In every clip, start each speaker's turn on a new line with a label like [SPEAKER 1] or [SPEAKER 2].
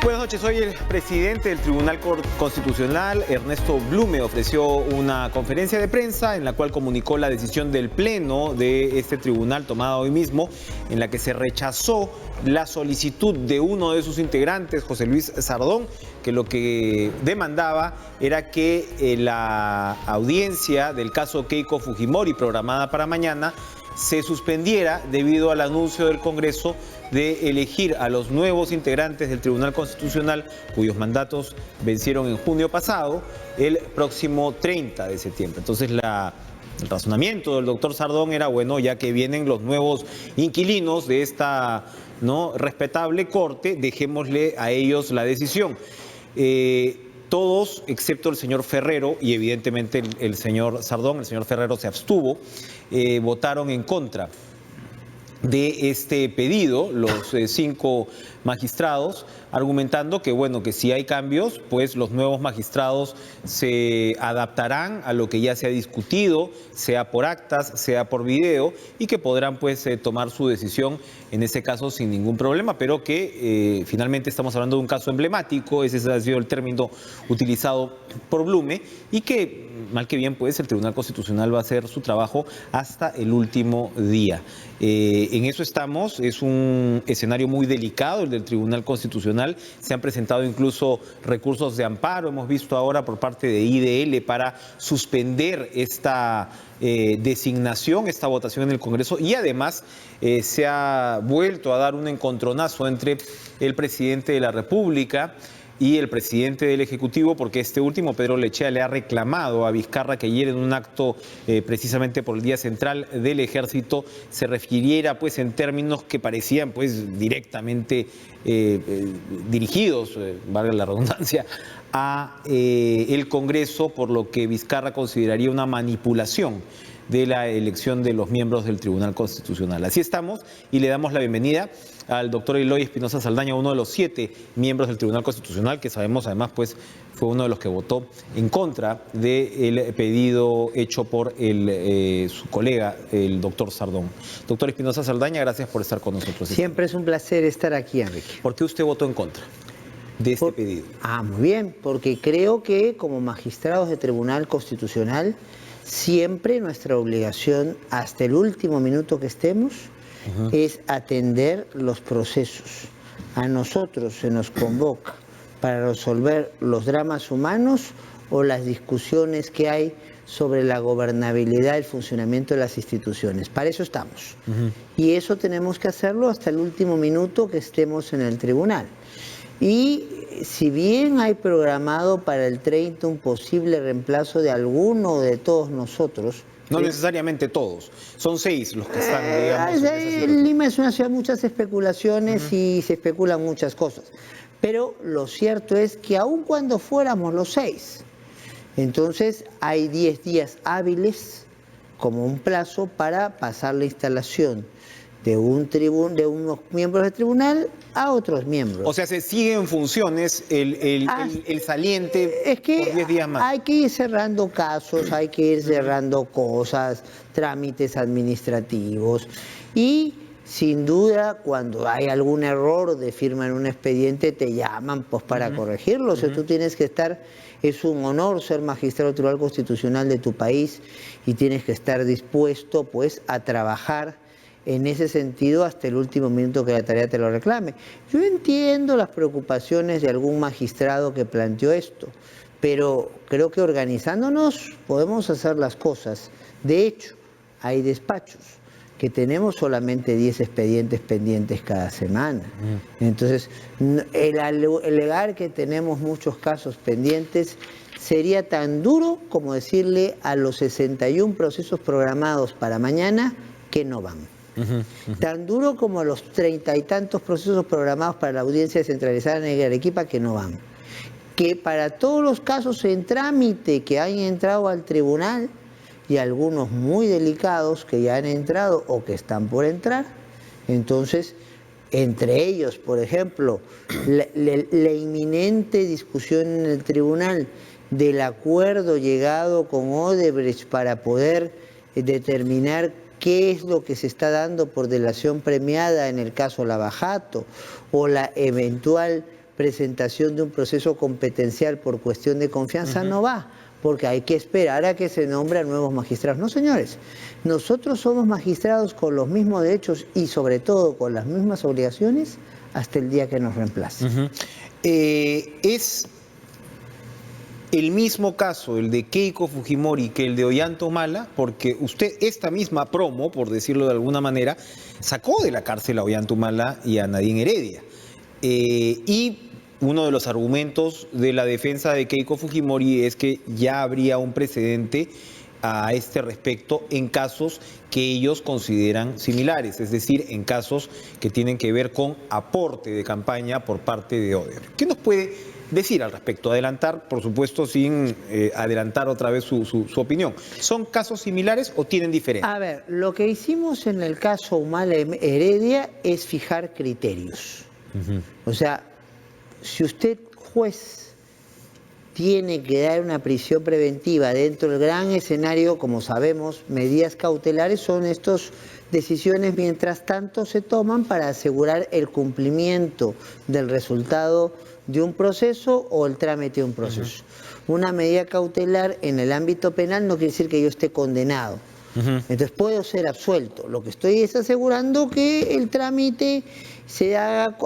[SPEAKER 1] Buenas noches. Hoy el presidente del Tribunal Constitucional, Ernesto Blume, ofreció una conferencia de prensa en la cual comunicó la decisión del Pleno de este tribunal tomada hoy mismo, en la que se rechazó la solicitud de uno de sus integrantes, José Luis Sardón, que lo que demandaba era que la audiencia del caso Keiko Fujimori, programada para mañana, se suspendiera debido al anuncio del Congreso de elegir a los nuevos integrantes del Tribunal Constitucional, cuyos mandatos vencieron en junio pasado, el próximo 30 de septiembre. Entonces el razonamiento del doctor Sardón era, bueno, ya que vienen los nuevos inquilinos de esta respetable corte, dejémosle a ellos la decisión. Todos, excepto el señor Ferrero y evidentemente el señor Sardón, el señor Ferrero se abstuvo, votaron en contra de este pedido, los 5 magistrados, argumentando que, bueno, que si hay cambios, pues los nuevos magistrados se adaptarán a lo que ya se ha discutido, sea por actas, sea por video, y que podrán, pues, tomar su decisión en ese caso sin ningún problema, pero que finalmente estamos hablando de un caso emblemático, ese ha sido el término utilizado por Blume, y que, mal que bien, pues, el Tribunal Constitucional va a hacer su trabajo hasta el último día. En eso estamos, es un escenario muy delicado el del Tribunal Constitucional, se han presentado incluso recursos de amparo, hemos visto ahora por parte de IDL para suspender esta designación, esta votación en el Congreso, y además se ha vuelto a dar un encontronazo entre el presidente de la República y el presidente del Ejecutivo, porque este último, Pedro Lechea, le ha reclamado a Vizcarra que ayer en un acto precisamente por el Día Central del Ejército se refiriera, pues, en términos que parecían, pues, directamente dirigidos, valga la redundancia, a el Congreso, por lo que Vizcarra consideraría una manipulación de la elección de los miembros del Tribunal Constitucional. Así estamos y le damos la bienvenida al doctor Eloy Espinosa Saldaña, uno de los 7 miembros del Tribunal Constitucional, que sabemos además, pues, fue uno de los que votó en contra del pedido hecho por su colega, el doctor Sardón. Doctor Espinosa Saldaña, gracias por estar con nosotros.
[SPEAKER 2] Siempre es un placer estar aquí, Enrique.
[SPEAKER 1] ¿Por qué usted votó en contra de este pedido?
[SPEAKER 2] Muy bien, porque creo que como magistrados de Tribunal Constitucional, siempre nuestra obligación, hasta el último minuto que estemos, es atender los procesos. A nosotros se nos convoca para resolver los dramas humanos o las discusiones que hay sobre la gobernabilidad y el funcionamiento de las instituciones. Para eso estamos. Y eso tenemos que hacerlo hasta el último minuto que estemos en el tribunal. Y si bien hay programado para el 30 un posible reemplazo de alguno o de todos nosotros...
[SPEAKER 1] No necesariamente todos, son 6 los que están, digamos...
[SPEAKER 2] Lima es una ciudad de muchas especulaciones y se especulan muchas cosas. Pero lo cierto es que aun cuando fuéramos los 6, entonces hay 10 días hábiles como un plazo para pasar la instalación de unos miembros del tribunal a otros miembros.
[SPEAKER 1] O sea, se sigue en funciones el saliente
[SPEAKER 2] es que
[SPEAKER 1] por 10 días más.
[SPEAKER 2] Hay que ir cerrando casos, hay que ir cerrando cosas, trámites administrativos y sin duda cuando hay algún error de firma en un expediente te llaman, pues, para corregirlo. O sea, tú tienes que estar, es un honor ser magistrado del Tribunal Constitucional de tu país y tienes que estar dispuesto, pues, a trabajar en ese sentido hasta el último minuto que la tarea te lo reclame. Yo entiendo las preocupaciones de algún magistrado que planteó esto, pero creo que organizándonos podemos hacer las cosas. De hecho, hay despachos que tenemos solamente 10 expedientes pendientes cada semana. Entonces, el alegar que tenemos muchos casos pendientes sería tan duro como decirle a los 61 procesos programados para mañana que no van. Tan duro como los 30 y tantos procesos programados para la audiencia descentralizada en Arequipa que no van. Que para todos los casos en trámite que han entrado al tribunal, y algunos muy delicados que ya han entrado o que están por entrar, entonces, entre ellos, por ejemplo, la inminente discusión en el tribunal del acuerdo llegado con Odebrecht para poder determinar qué es lo que se está dando por delación premiada en el caso Lava Jato, o la eventual presentación de un proceso competencial por cuestión de confianza no va, porque hay que esperar a que se nombren nuevos magistrados. No, señores, nosotros somos magistrados con los mismos derechos y sobre todo con las mismas obligaciones hasta el día que nos reemplacen.
[SPEAKER 1] Es el mismo caso, el de Keiko Fujimori, que el de Ollanta Humala, porque usted esta misma promo, por decirlo de alguna manera, sacó de la cárcel a Ollanta Humala y a Nadine Heredia. Y uno de los argumentos de la defensa de Keiko Fujimori es que ya habría un precedente a este respecto en casos que ellos consideran similares, es decir, en casos que tienen que ver con aporte de campaña por parte de Odebrecht. ¿Qué nos puede decir al respecto? Adelantar, por supuesto, sin adelantar otra vez su opinión. ¿Son casos similares o tienen diferencias?
[SPEAKER 2] A ver, lo que hicimos en el caso Humala Heredia es fijar criterios. O sea, si usted, juez, tiene que dar una prisión preventiva dentro del gran escenario, como sabemos, medidas cautelares son estas decisiones mientras tanto se toman para asegurar el cumplimiento del resultado de un proceso o el trámite de un proceso. Una medida cautelar en el ámbito penal no quiere decir que yo esté condenado. Entonces puedo ser absuelto. Lo que estoy es asegurando que el trámite se haga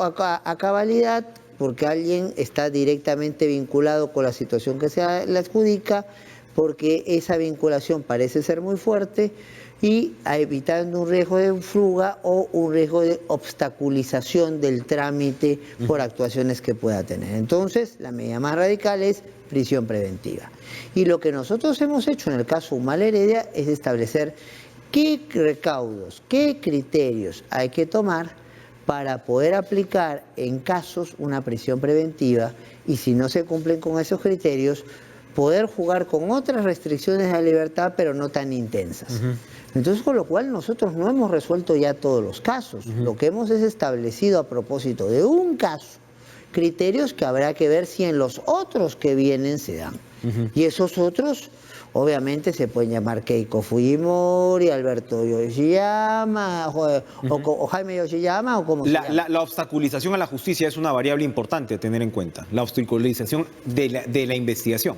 [SPEAKER 2] a cabalidad porque alguien está directamente vinculado con la situación que se le adjudica, porque esa vinculación parece ser muy fuerte y evitando un riesgo de fuga o un riesgo de obstaculización del trámite por actuaciones que pueda tener. Entonces, la medida más radical es prisión preventiva. Y lo que nosotros hemos hecho en el caso Humala Heredia es establecer qué recaudos, qué criterios hay que tomar para poder aplicar en casos una prisión preventiva y si no se cumplen con esos criterios, poder jugar con otras restricciones a la libertad, pero no tan intensas. Entonces, con lo cual nosotros no hemos resuelto ya todos los casos. Lo que hemos es establecido a propósito de un caso, criterios que habrá que ver si en los otros que vienen se dan. Y esos otros, obviamente, se pueden llamar Keiko Fujimori, Alberto Yoshiyama, o Jaime Yoshiyama, o como se llama.
[SPEAKER 1] La obstaculización a la justicia es una variable importante a tener en cuenta, la obstaculización de la investigación.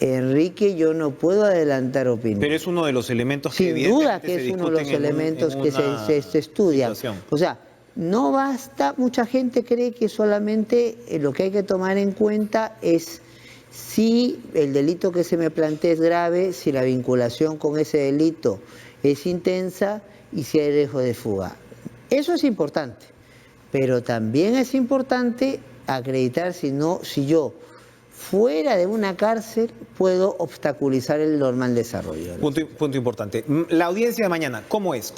[SPEAKER 2] Enrique, yo no puedo adelantar opinión.
[SPEAKER 1] Pero es uno de los elementos que
[SPEAKER 2] sin duda que es uno de los elementos que se estudian. O sea, no basta, mucha gente cree que solamente lo que hay que tomar en cuenta es si el delito que se me plantea es grave, si la vinculación con ese delito es intensa y si hay riesgo de fuga. Eso es importante, pero también es importante acreditar si yo fuera de una cárcel puedo obstaculizar el normal desarrollo.
[SPEAKER 1] Punto importante. La audiencia de mañana, ¿cómo es?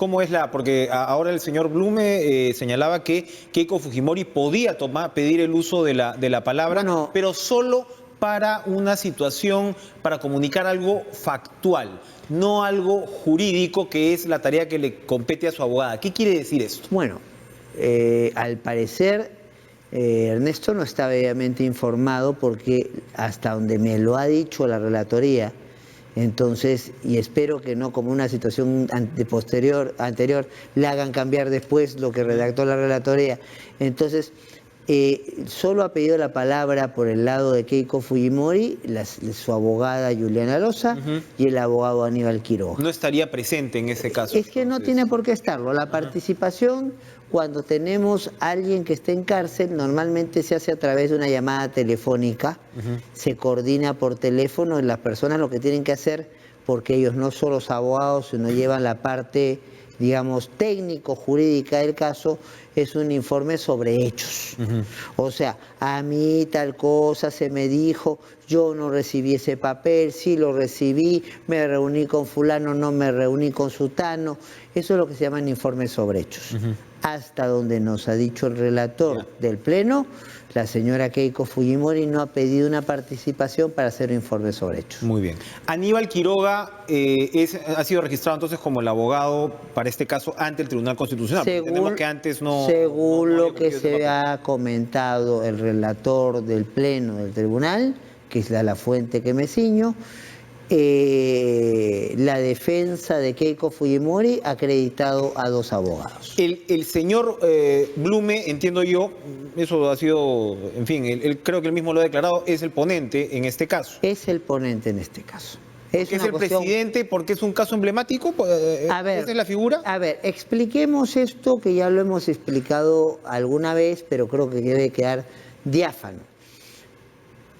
[SPEAKER 1] Porque ahora el señor Blume señalaba que Keiko Fujimori podía pedir el uso de la palabra, bueno, pero solo para una situación, para comunicar algo factual, no algo jurídico, que es la tarea que le compete a su abogada. ¿Qué quiere decir esto?
[SPEAKER 2] Bueno, al parecer Ernesto no está debidamente informado porque hasta donde me lo ha dicho la relatoría, entonces, y espero que no como una situación anterior le hagan cambiar después lo que redactó la relatoría. Entonces, solo ha pedido la palabra por el lado de Keiko Fujimori, su abogada Juliana Loza y el abogado Aníbal Quiroga.
[SPEAKER 1] No estaría presente en ese caso.
[SPEAKER 2] Es que no tiene por qué estarlo. La participación, cuando tenemos a alguien que está en cárcel, normalmente se hace a través de una llamada telefónica, se coordina por teléfono y las personas lo que tienen que hacer, porque ellos no son los abogados, sino llevan la parte, digamos, técnico-jurídica del caso, es un informe sobre hechos. O sea, a mí tal cosa se me dijo, yo no recibí ese papel, sí lo recibí, me reuní con fulano, no me reuní con sutano. Eso es lo que se llaman informes sobre hechos. Hasta donde nos ha dicho el relator del Pleno, la señora Keiko Fujimori no ha pedido una participación para hacer un informe sobre hechos.
[SPEAKER 1] Muy bien. Aníbal Quiroga ha sido registrado entonces como el abogado para este caso ante el Tribunal Constitucional.
[SPEAKER 2] Según,
[SPEAKER 1] que antes no,
[SPEAKER 2] según lo que se ha comentado el relator del Pleno del Tribunal, que es la fuente que me ciño, la defensa de Keiko Fujimori ha acreditado a 2 abogados.
[SPEAKER 1] El señor Blume, entiendo yo, eso ha sido, en fin, él creo que él mismo lo ha declarado, es el ponente en este caso.
[SPEAKER 2] Es el ponente en este caso.
[SPEAKER 1] ¿Es el presidente porque es un caso emblemático? ¿Esa es la figura?
[SPEAKER 2] A ver, expliquemos esto que ya lo hemos explicado alguna vez, pero creo que debe quedar diáfano.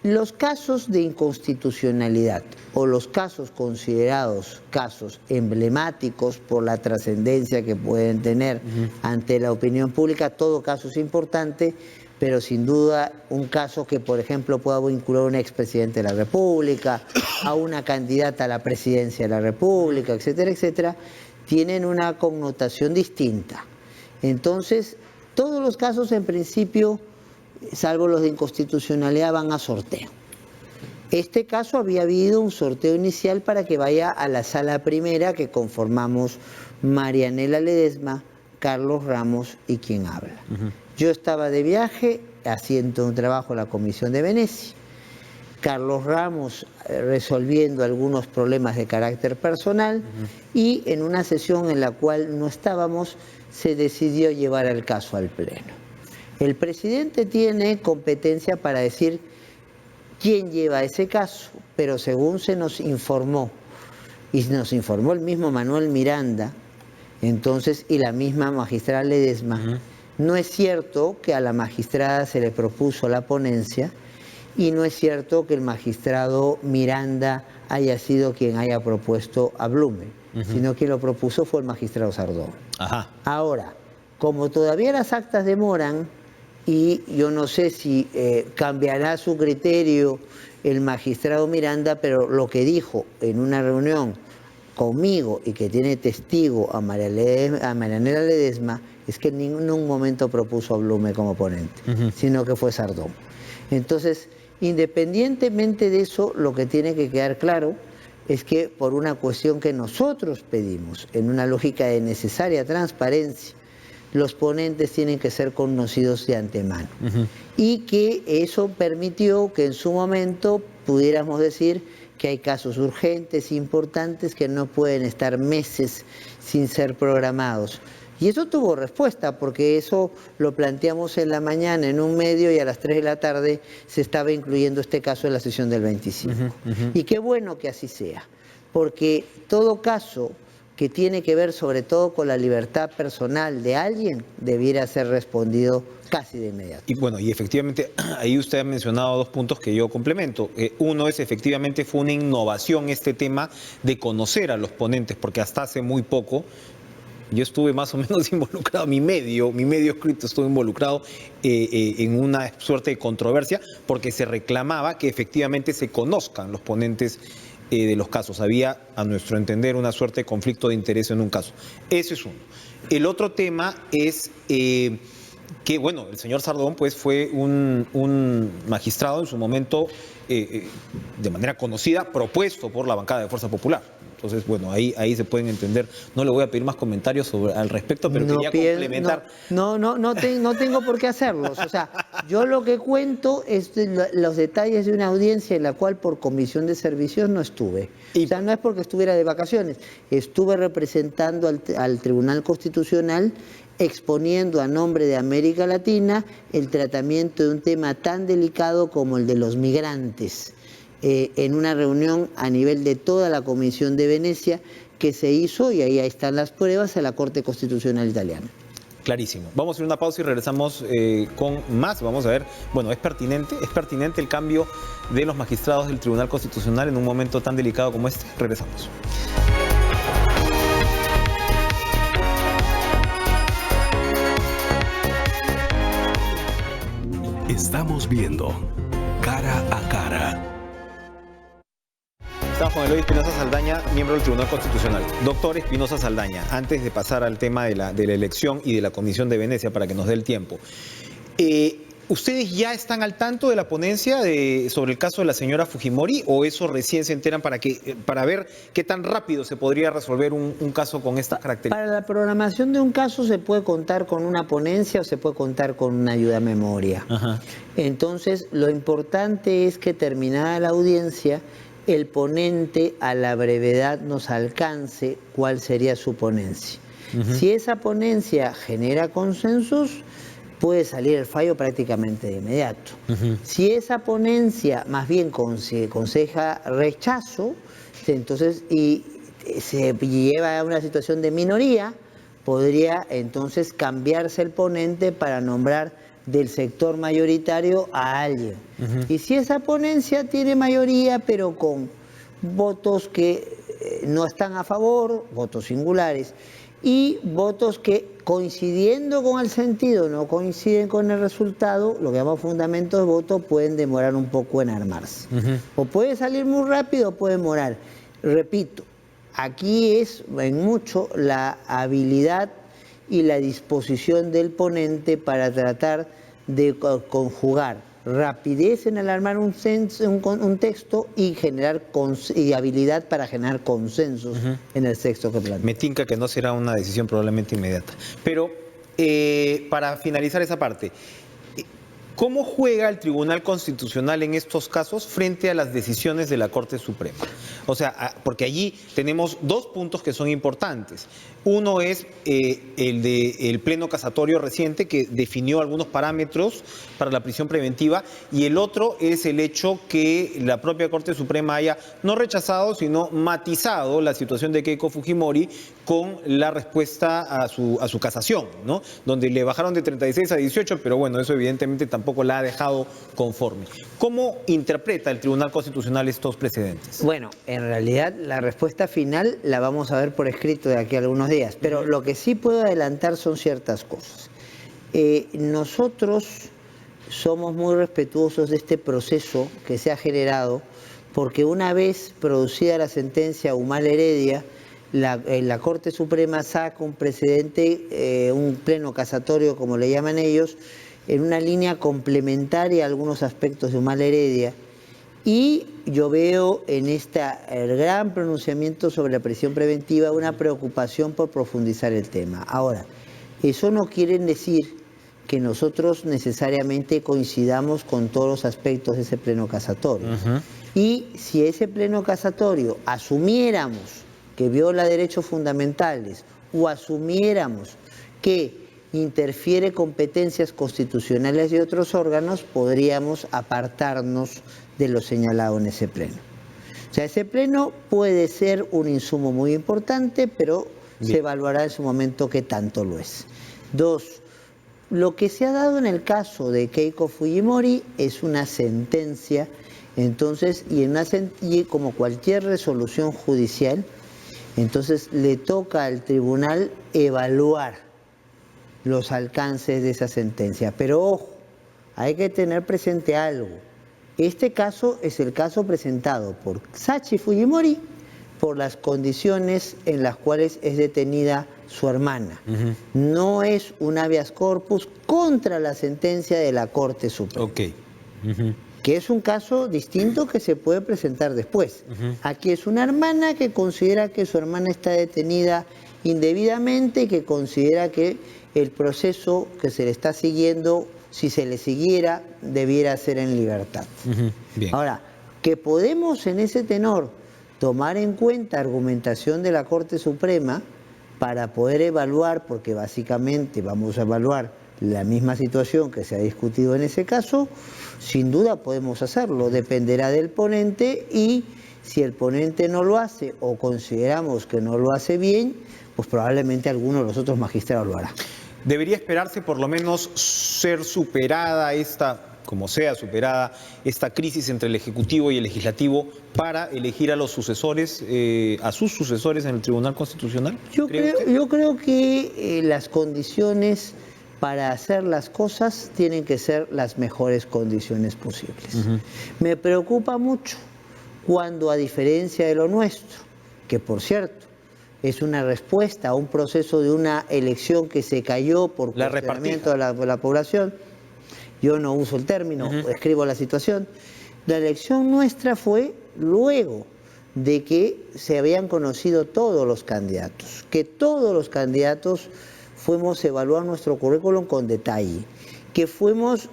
[SPEAKER 2] Los casos de inconstitucionalidad o los casos considerados casos emblemáticos por la trascendencia que pueden tener ante la opinión pública, todo caso es importante, pero sin duda un caso que, por ejemplo, pueda vincular a un expresidente de la República, a una candidata a la presidencia de la República, etcétera, etcétera, tienen una connotación distinta. Entonces, todos los casos en principio, salvo los de inconstitucionalidad, van a sorteo. Este caso había habido un sorteo inicial para que vaya a la sala primera que conformamos Marianela Ledesma, Carlos Ramos y quien habla. Yo estaba de viaje haciendo un trabajo en la Comisión de Venecia, Carlos Ramos resolviendo algunos problemas de carácter personal y en una sesión en la cual no estábamos se decidió llevar el caso al Pleno. El presidente tiene competencia para decir quién lleva ese caso, pero según se nos informó, y nos informó el mismo Manuel Miranda, entonces, y la misma magistrada Ledesma, no es cierto que a la magistrada se le propuso la ponencia y no es cierto que el magistrado Miranda haya sido quien haya propuesto a Blume, sino quien lo propuso fue el magistrado Sardón. Ahora, como todavía las actas demoran, y yo no sé si cambiará su criterio el magistrado Miranda, pero lo que dijo en una reunión conmigo y que tiene testigo a Marianela Ledesma es que en ningún momento propuso a Blume como ponente, sino que fue Sardón. Entonces, independientemente de eso, lo que tiene que quedar claro es que por una cuestión que nosotros pedimos, en una lógica de necesaria transparencia, los ponentes tienen que ser conocidos de antemano. Y que eso permitió que en su momento pudiéramos decir que hay casos urgentes, importantes, que no pueden estar meses sin ser programados. Y eso tuvo respuesta, porque eso lo planteamos en la mañana en un medio y a las 3 de la tarde se estaba incluyendo este caso en la sesión del 25. Y qué bueno que así sea, porque todo caso que tiene que ver sobre todo con la libertad personal de alguien debiera ser respondido casi de inmediato.
[SPEAKER 1] Y bueno, y efectivamente, ahí usted ha mencionado 2 puntos que yo complemento. Uno es, efectivamente, fue una innovación este tema de conocer a los ponentes, porque hasta hace muy poco yo estuve más o menos involucrado, mi medio escrito estuvo involucrado en una suerte de controversia, porque se reclamaba que efectivamente se conozcan los ponentes de los casos. Había, a nuestro entender, una suerte de conflicto de interés en un caso. Ese es uno. El otro tema es que, bueno, el señor Sardón pues fue un magistrado en su momento, de manera conocida, propuesto por la bancada de Fuerza Popular. Entonces, bueno, ahí se pueden entender. No le voy a pedir más comentarios al respecto, pero quería complementar.
[SPEAKER 2] No tengo por qué hacerlos. O sea, yo lo que cuento es los detalles de una audiencia en la cual por comisión de servicios no estuve. O sea, no es porque estuviera de vacaciones. Estuve representando al Tribunal Constitucional, exponiendo a nombre de América Latina el tratamiento de un tema tan delicado como el de los migrantes, en una reunión a nivel de toda la Comisión de Venecia que se hizo, y ahí están las pruebas, a la Corte Constitucional Italiana.
[SPEAKER 1] Clarísimo. Vamos a hacer una pausa y regresamos con más. Vamos a ver, bueno, ¿es pertinente el cambio de los magistrados del Tribunal Constitucional en un momento tan delicado como este? Regresamos.
[SPEAKER 3] Estamos viendo Cara a Cara.
[SPEAKER 1] Estamos con Eloy Espinosa Saldaña, miembro del Tribunal Constitucional. Doctor Espinosa Saldaña, antes de pasar al tema de la elección y de la Comisión de Venecia, para que nos dé el tiempo, ¿ustedes ya están al tanto de la ponencia sobre el caso de la señora Fujimori, o eso recién se enteran para ver qué tan rápido se podría resolver un caso con esta característica?
[SPEAKER 2] Para la programación de un caso se puede contar con una ponencia o se puede contar con una ayuda a memoria. Entonces, lo importante es que terminada la audiencia, el ponente a la brevedad nos alcance cuál sería su ponencia. Si esa ponencia genera consensos, puede salir el fallo prácticamente de inmediato. Si esa ponencia más bien aconseja rechazo, entonces y se lleva a una situación de minoría, podría entonces cambiarse el ponente para nombrar del sector mayoritario a alguien. Y si esa ponencia tiene mayoría, pero con votos que no están a favor, votos singulares, y votos que coincidiendo con el sentido no coinciden con el resultado, lo que llamamos fundamentos de voto, pueden demorar un poco en armarse. O puede salir muy rápido o puede demorar. Repito, aquí es en mucho la habilidad y la disposición del ponente para tratar de conjugar rapidez en el armar un texto y generar y habilidad para generar consensos en el texto que plantea.
[SPEAKER 1] Me tinca que no será una decisión probablemente inmediata. Pero para finalizar esa parte, ¿cómo juega el Tribunal Constitucional en estos casos frente a las decisiones de la Corte Suprema? O sea, porque allí tenemos dos puntos que son importantes. Uno es el Pleno Casatorio reciente que definió algunos parámetros para la prisión preventiva y el otro es el hecho que la propia Corte Suprema haya no rechazado, sino matizado la situación de Keiko Fujimori con la respuesta a su casación, ¿no? Donde le bajaron de 36 a 18, pero bueno, eso evidentemente tampoco la ha dejado conforme. ¿Cómo interpreta el Tribunal Constitucional estos precedentes?
[SPEAKER 2] Bueno, en realidad la respuesta final la vamos a ver por escrito de aquí a algunos días, pero lo que sí puedo adelantar son ciertas cosas. Nosotros somos muy respetuosos de este proceso que se ha generado, porque una vez producida la sentencia Humala Heredia, la Corte Suprema saca un precedente, un pleno casatorio, como le llaman ellos, en una línea complementaria a algunos aspectos de Humala Heredia. Y yo veo en el gran pronunciamiento sobre la prisión preventiva una preocupación por profundizar el tema. Ahora, eso no quiere decir que nosotros necesariamente coincidamos con todos los aspectos de ese pleno casatorio. Y si ese pleno casatorio asumiéramos que viola derechos fundamentales o asumiéramos que interfiere competencias constitucionales de otros órganos, podríamos apartarnos de lo señalado en ese pleno. O sea, ese pleno puede ser un insumo muy importante, pero se evaluará en su momento qué tanto lo es. Dos, lo que se ha dado en el caso de Keiko Fujimori es una sentencia, entonces, y como cualquier resolución judicial, entonces le toca al tribunal evaluar los alcances de esa sentencia. Pero ojo, hay que tener presente algo. Este caso es el caso presentado por Sachi Fujimori por las condiciones en las cuales es detenida su hermana. No es un habeas corpus contra la sentencia de la Corte Suprema. Que es un caso distinto que se puede presentar después. Aquí es una hermana que considera que su hermana está detenida indebidamente y que considera que el proceso que se le está siguiendo, si se le siguiera, debiera ser en libertad. Ahora, que podemos en ese tenor tomar en cuenta argumentación de la Corte Suprema para poder evaluar, porque básicamente vamos a evaluar la misma situación que se ha discutido en ese caso, sin duda podemos hacerlo, dependerá del ponente y si el ponente no lo hace o consideramos que no lo hace bien, pues probablemente alguno de los otros magistrados lo hará.
[SPEAKER 1] ¿Debería esperarse por lo menos ser superada como sea superada, esta crisis entre el Ejecutivo y el Legislativo para elegir a los sucesores, a sus sucesores en el Tribunal Constitucional?
[SPEAKER 2] Yo creo que las condiciones para hacer las cosas tienen que ser las mejores condiciones posibles. Me preocupa mucho cuando, a diferencia de lo nuestro, que por cierto es una respuesta a un proceso de una elección que se cayó por cuestionamiento de la población, yo no uso el término, escribo la situación, la elección nuestra fue luego de que se habían conocido todos los candidatos, que todos los candidatos fuimos a evaluar nuestro currículum con detalle, que fuimos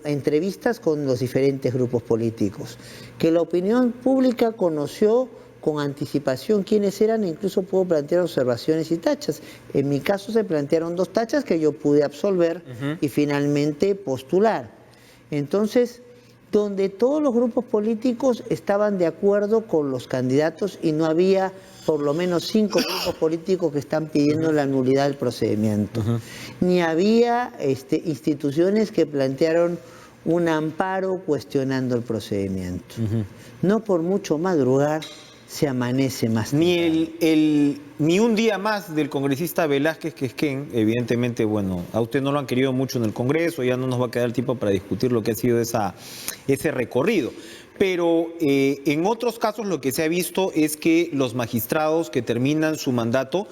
[SPEAKER 2] entrevistas con los diferentes grupos políticos, que la opinión pública conoció con anticipación quiénes eran, e incluso puedo plantear observaciones y tachas. En mi caso se plantearon 2 tachas que yo pude absolver y finalmente postular. Entonces, donde todos los grupos políticos estaban de acuerdo con los candidatos y no había por lo menos 5 grupos políticos que están pidiendo la nulidad del procedimiento. Ni había instituciones que plantearon un amparo cuestionando el procedimiento. No por mucho madrugar se amanece más tarde.
[SPEAKER 1] Ni un día más del congresista Velázquez Quezquén, evidentemente, bueno, a usted no lo han querido mucho en el Congreso, ya no nos va a quedar tiempo para discutir lo que ha sido ese recorrido. Pero en otros casos lo que se ha visto es que los magistrados que terminan su mandato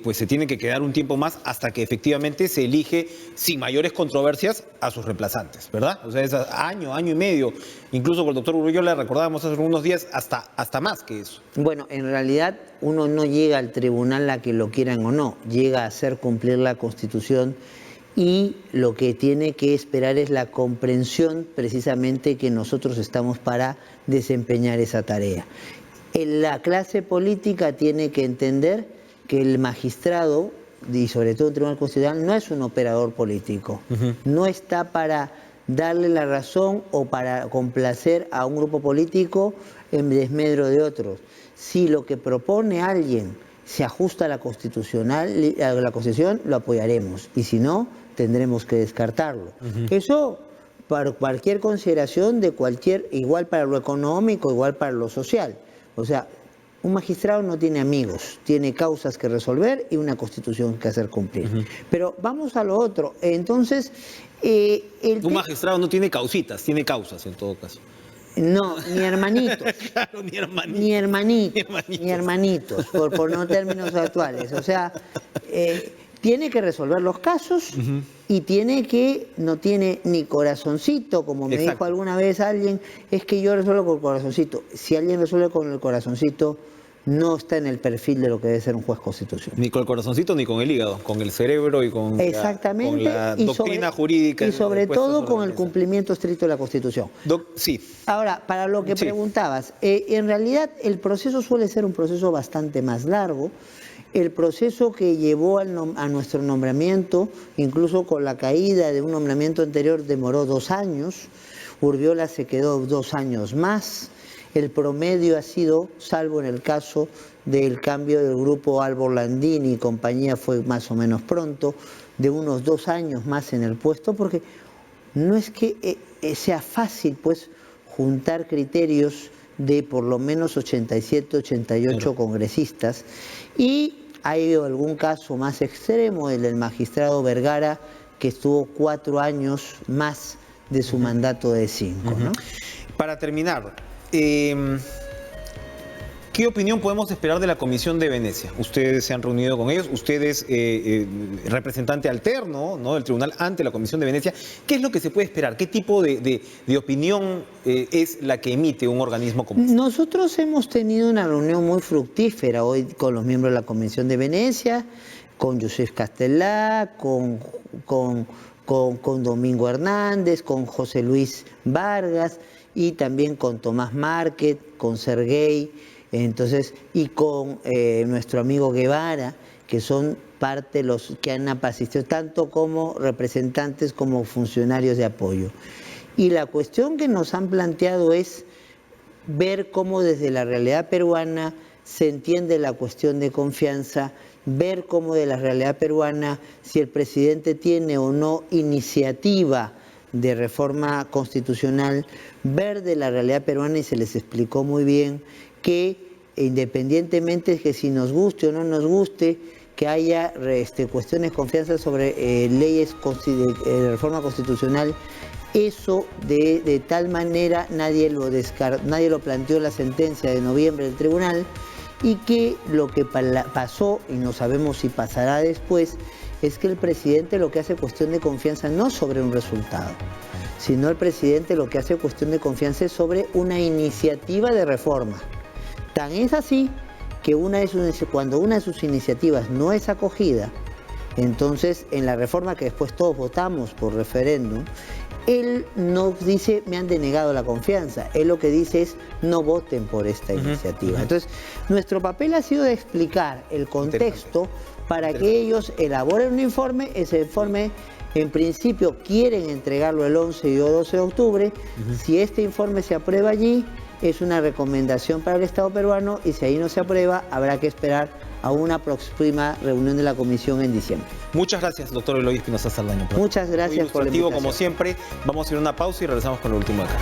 [SPEAKER 1] pues se tienen que quedar un tiempo más hasta que efectivamente se elige sin mayores controversias a sus reemplazantes, ¿verdad? O sea, es año y medio. Incluso con el doctor Urullo le recordábamos hace algunos días hasta más que eso.
[SPEAKER 2] Bueno, en realidad uno no llega al tribunal a que lo quieran o no, llega a hacer cumplir la Constitución y lo que tiene que esperar es la comprensión precisamente que nosotros estamos para desempeñar esa tarea. La clase política tiene que entender que el magistrado, y sobre todo el Tribunal Constitucional, no es un operador político. No está para darle la razón o para complacer a un grupo político en desmedro de otros. Si lo que propone alguien se ajusta a la Constitución, lo apoyaremos. Y si no, tendremos que descartarlo. Eso para cualquier consideración de cualquier, igual para lo económico, igual para lo social. O sea, un magistrado no tiene amigos, tiene causas que resolver y una Constitución que hacer cumplir. Pero vamos a lo otro. Entonces,
[SPEAKER 1] un magistrado no tiene causitas, tiene causas en todo caso.
[SPEAKER 2] No, ni hermanitos.
[SPEAKER 1] Claro, ni hermanitos.
[SPEAKER 2] Ni hermanitos, por no términos actuales. O sea, tiene que resolver los casos y no tiene ni corazoncito, como me dijo alguna vez alguien, es que yo resuelvo con el corazoncito. Si alguien resuelve con el corazoncito, no está en el perfil de lo que debe ser un juez constitucional.
[SPEAKER 1] Ni con el corazoncito ni con el hígado, con el cerebro y con la doctrina jurídica.
[SPEAKER 2] Y sobre todo con el cumplimiento estricto de la Constitución.
[SPEAKER 1] Sí.
[SPEAKER 2] Ahora, para lo que preguntabas, en realidad el proceso suele ser un proceso bastante más largo. El proceso que llevó a nuestro nombramiento, incluso con la caída de un nombramiento anterior, demoró 2 años. Urbiola se quedó 2 años más. El promedio ha sido, salvo en el caso del cambio del grupo Albor Landini y compañía, fue más o menos pronto, de unos 2 años más en el puesto, porque no es que sea fácil, pues, juntar criterios de por lo menos 87, 88 congresistas. Y hay algún caso más extremo, el del magistrado Vergara, que estuvo 4 años más de su mandato de 5. ¿No?
[SPEAKER 1] Para terminar, ¿qué opinión podemos esperar de la Comisión de Venecia? Ustedes se han reunido con ellos, ustedes representante alterno, ¿no?, del tribunal ante la Comisión de Venecia. ¿Qué es lo que se puede esperar? ¿Qué tipo de opinión es la que emite un organismo como este?
[SPEAKER 2] Nosotros hemos tenido una reunión muy fructífera hoy con los miembros de la Comisión de Venecia, con Josep Castellà, con Domingo Hernández, con José Luis Vargas y también con Tomás Márquez, con Serguey, y con nuestro amigo Guevara, que son parte de los que han asistido, tanto como representantes como funcionarios de apoyo. Y la cuestión que nos han planteado es ver cómo desde la realidad peruana se entiende la cuestión de confianza, ver cómo de la realidad peruana, si el presidente tiene o no iniciativa de reforma constitucional, ver de la realidad peruana, y se les explicó muy bien que independientemente de que si nos guste o no nos guste, que haya cuestiones de confianza sobre leyes de reforma constitucional, eso de tal manera nadie lo planteó en la sentencia de noviembre del tribunal, y que lo que pasó, y no sabemos si pasará después, es que el presidente lo que hace cuestión de confianza no sobre un resultado, sino el presidente lo que hace cuestión de confianza es sobre una iniciativa de reforma. Tan es así que cuando una de sus iniciativas no es acogida, Entonces, en la reforma que después todos votamos por referéndum, él no dice, me han denegado la confianza. Él lo que dice es, no voten por esta iniciativa. Entonces, nuestro papel ha sido de explicar el contexto para que ellos elaboren un informe. Ese informe, en principio, quieren entregarlo el 11 y o 12 de octubre. Si este informe se aprueba allí, es una recomendación para el Estado peruano, y si ahí no se aprueba, habrá que esperar a una próxima reunión de la comisión en diciembre.
[SPEAKER 1] Muchas gracias, doctor Eloy Espinosa Saldaña.
[SPEAKER 2] Muchas gracias por la invitación.
[SPEAKER 1] Como siempre, vamos a ir a una pausa y regresamos con lo último de acá.